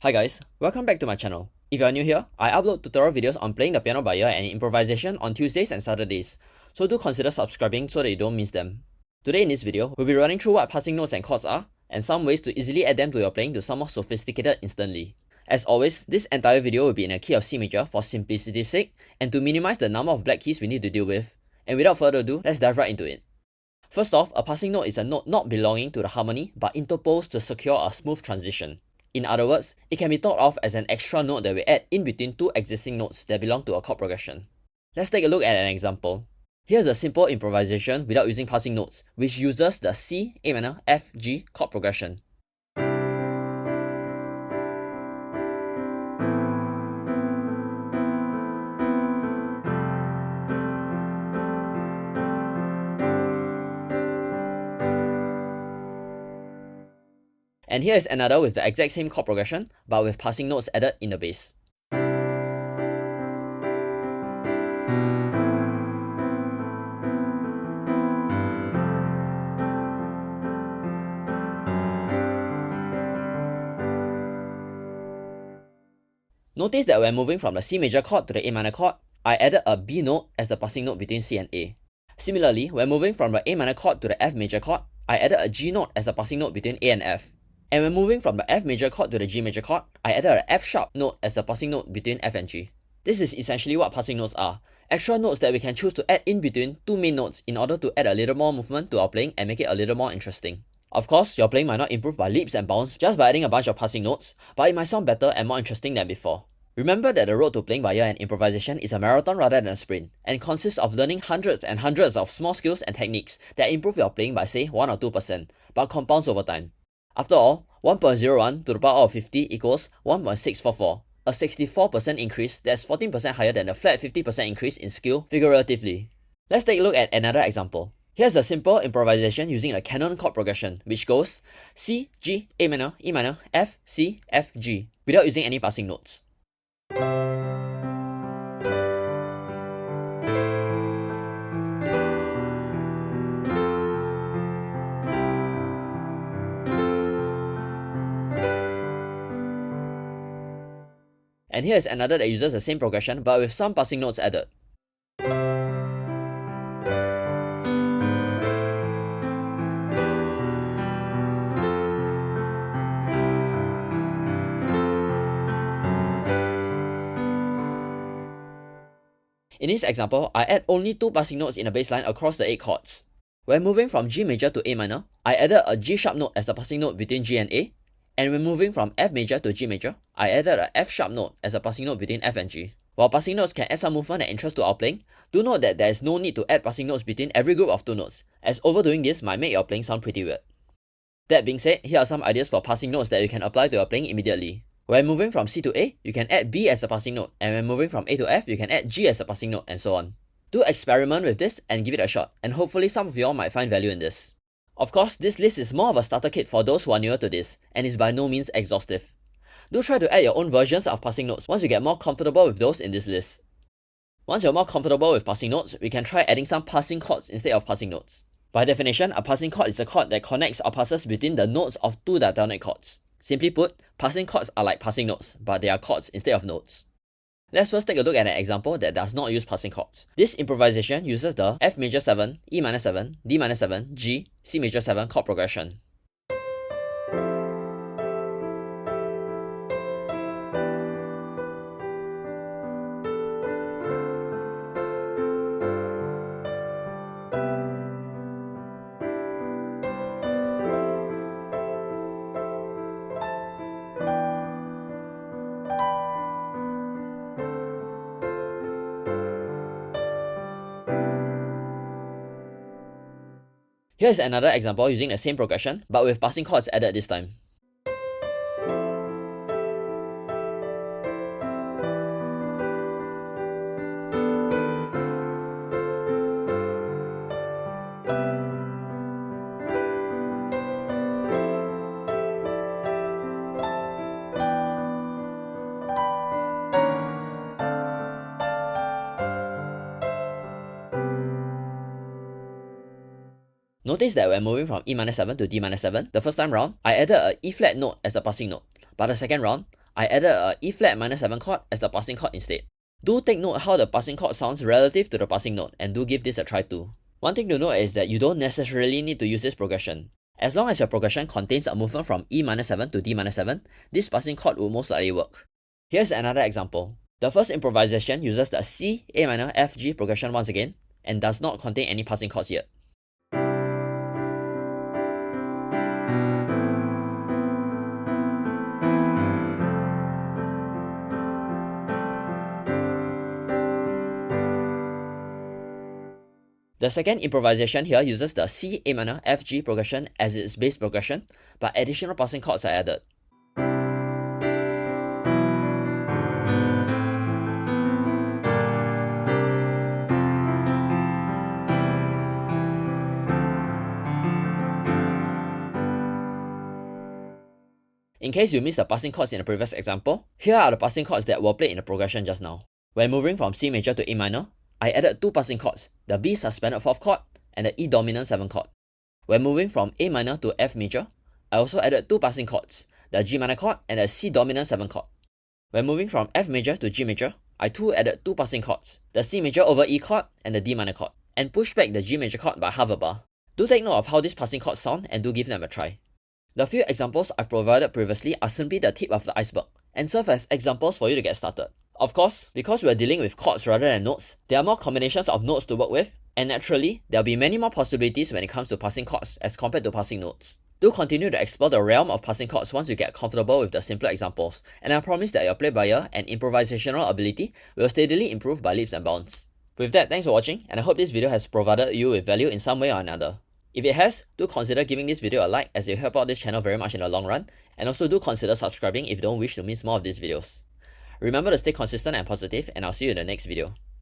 Hi guys, welcome back to my channel. If you are new here, I upload tutorial videos on playing the piano by ear and improvisation on Tuesdays and Saturdays, so do consider subscribing so that you don't miss them. Today in this video, we'll be running through what passing notes and chords are, and some ways to easily add them to your playing to sound more sophisticated instantly. As always, this entire video will be in a key of C major for simplicity's sake, and to minimize the number of black keys we need to deal with. And without further ado, let's dive right into it. First off, a passing note is a note not belonging to the harmony, but interposed to secure a smooth transition. In other words, it can be thought of as an extra note that we add in between two existing notes that belong to a chord progression. Let's take a look at an example. Here's a simple improvisation without using passing notes, which uses the C, A minor, F, G chord progression. And here is another with the exact same chord progression, but with passing notes added in the bass. Notice that when moving from the C major chord to the A minor chord, I added a B note as the passing note between C and A. Similarly, when moving from the A minor chord to the F major chord, I added a G note as the passing note between A and F. And when moving from the F major chord to the G major chord, I added an F sharp note as the passing note between F and G. This is essentially what passing notes are, extra notes that we can choose to add in between two main notes in order to add a little more movement to our playing and make it a little more interesting. Of course, your playing might not improve by leaps and bounds just by adding a bunch of passing notes, but it might sound better and more interesting than before. Remember that the road to playing by ear and improvisation is a marathon rather than a sprint, and consists of learning hundreds and hundreds of small skills and techniques that improve your playing by say 1 or 2%, but compounds over time. After all, 1.01 to the power of 50 equals 1.644, a 64% increase that's 14% higher than the flat 50% increase in skill figuratively. Let's take a look at another example. Here's a simple improvisation using a canon chord progression, which goes C, G, A minor, E minor, F, C, F, G, without using any passing notes. And here's another that uses the same progression but with some passing notes added. In this example, I add only 2 passing notes in a bass line across the 8 chords. When moving from G major to A minor, I added a G sharp note as the passing note between G and A. And when moving from F major to G major, I added a F sharp note as a passing note between F and G. While passing notes can add some movement and interest to our playing, do note that there is no need to add passing notes between every group of 2 notes, as overdoing this might make your playing sound pretty weird. That being said, here are some ideas for passing notes that you can apply to your playing immediately. When moving from C to A, you can add B as a passing note, and when moving from A to F, you can add G as a passing note, and so on. Do experiment with this and give it a shot, and hopefully some of y'all might find value in this. Of course, this list is more of a starter kit for those who are newer to this, and is by no means exhaustive. Do try to add your own versions of passing notes once you get more comfortable with those in this list. Once you're more comfortable with passing notes, we can try adding some passing chords instead of passing notes. By definition, a passing chord is a chord that connects or passes between the notes of 2 diatonic chords. Simply put, passing chords are like passing notes, but they are chords instead of notes. Let's first take a look at an example that does not use passing chords. This improvisation uses the F major 7, E minor 7, D minor 7, G, C major 7 chord progression. Here's another example using the same progression, but with passing chords added this time. Notice that when moving from E minor 7 to D minor 7, the first time round, I added a E flat note as a passing note, but the second round, I added a E flat minor 7 chord as the passing chord instead. Do take note how the passing chord sounds relative to the passing note, and do give this a try too. One thing to note is that you don't necessarily need to use this progression. As long as your progression contains a movement from E minor 7 to D minor 7, this passing chord will most likely work. Here's another example. The first improvisation uses the C, A minor, F, G progression once again, and does not contain any passing chords yet. The second improvisation here uses the C, A minor, F, G progression as its bass progression, but additional passing chords are added. In case you missed the passing chords in the previous example, here are the passing chords that were played in the progression just now. When moving from C major to A minor, I added 2 passing chords, the B suspended 4th chord and the E dominant 7th chord. When moving from A minor to F major, I also added 2 passing chords, the G minor chord and the C dominant 7th chord. When moving from F major to G major, I too added 2 passing chords, the C major over E chord and the D minor chord, and pushed back the G major chord by half a bar. Do take note of how these passing chords sound and do give them a try. The few examples I've provided previously are simply the tip of the iceberg, and serve as examples for you to get started. Of course, because we are dealing with chords rather than notes, there are more combinations of notes to work with, and naturally, there will be many more possibilities when it comes to passing chords as compared to passing notes. Do continue to explore the realm of passing chords once you get comfortable with the simpler examples, and I promise that your play-by-ear and improvisational ability will steadily improve by leaps and bounds. With that, thanks for watching, and I hope this video has provided you with value in some way or another. If it has, do consider giving this video a like as it will help out this channel very much in the long run, and also do consider subscribing if you don't wish to miss more of these videos. Remember to stay consistent and positive, and I'll see you in the next video.